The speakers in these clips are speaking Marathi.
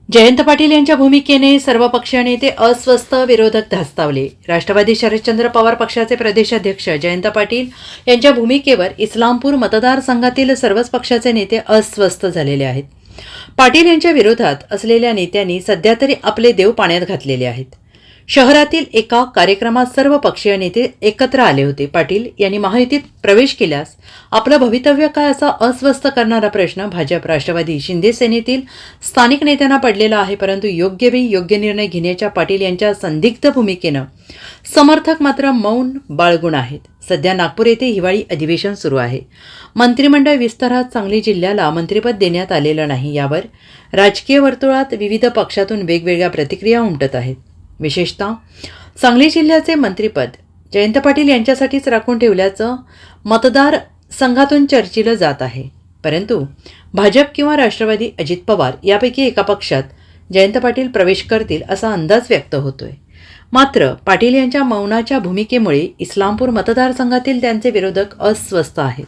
जयंत पाटील यांच्या भूमिकेने सर्वपक्षीय नेते अस्वस्थ, विरोधक धास्तावले. राष्ट्रवादी शरदचंद्र पवार पक्षाचे प्रदेशाध्यक्ष जयंत पाटील यांच्या भूमिकेवर इस्लामपूर मतदारसंघातील सर्वच पक्षाचे नेते अस्वस्थ झालेले आहेत. पाटील यांच्या विरोधात असलेल्या नेत्यांनी सध्या तरी आपले देव पाण्यात घातलेले आहेत. शहरातील एका कार्यक्रमात सर्व पक्षीय नेते एकत्र आले होते. पाटील यांनी महायुतीत प्रवेश केल्यास आपलं भवितव्य काय, असा अस्वस्थ करणारा प्रश्न भाजप, राष्ट्रवादी, शिंदे सेनेतील स्थानिक नेत्यांना पडलेला आहे. परंतु योग्य वेळी योग्य निर्णय घेण्याच्या पाटील यांच्या संदिग्ध भूमिकेनं समर्थक मात्र मौन बाळगून आहेत. सध्या नागपूर येथे हिवाळी अधिवेशन सुरू आहे. मंत्रिमंडळ विस्तारात सांगली जिल्ह्याला मंत्रिपद देण्यात आलेलं नाही. यावर राजकीय वर्तुळात विविध पक्षातून वेगवेगळ्या प्रतिक्रिया उमटत आहेत. विशेषतः सांगली जिल्ह्याचे मंत्रिपद जयंत पाटील यांच्यासाठीच राखून ठेवल्याचं मतदार संघातून चर्चिलं जात आहे. परंतु भाजप किंवा राष्ट्रवादी, अजित पवार यापैकी एका पक्षात जयंत पाटील प्रवेश करतील असा अंदाज व्यक्त होतोय. मात्र पाटील यांच्या मौनाच्या भूमिकेमुळे इस्लामपूर मतदारसंघातील त्यांचे विरोधक अस्वस्थ आहेत.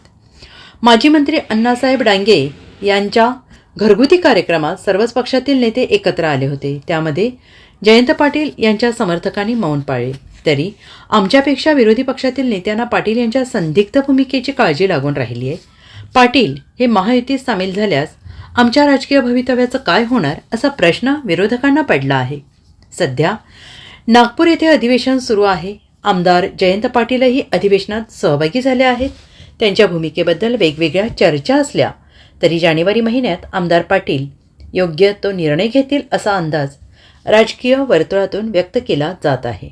माजी मंत्री अण्णासाहेब डांगे यांच्या घरगुती कार्यक्रमात सर्वच पक्षातील नेते एकत्र आले होते. त्यामध्ये जयंत पाटील यांच्या समर्थकांनी मौन पाळले. तरी आमच्यापेक्षा विरोधी पक्षातील नेत्यांना पाटील यांच्या संदिग्ध भूमिकेची काळजी लागून राहिली आहे. पाटील हे महायुतीत सामील झाल्यास आमच्या राजकीय भवितव्याचं काय होणार, असा प्रश्न विरोधकांना पडला आहे. सध्या नागपूर येथे अधिवेशन सुरू आहे. आमदार जयंत पाटीलही अधिवेशनात सहभागी झाले आहेत. त्यांच्या भूमिकेबद्दल वेगवेगळ्या चर्चा असल्या तरी जानेवारी महिन्यात आमदार पाटील योग्य तो निर्णय घेतील असा अंदाज राजकीय वर्तुळातून व्यक्त केला जात आहे.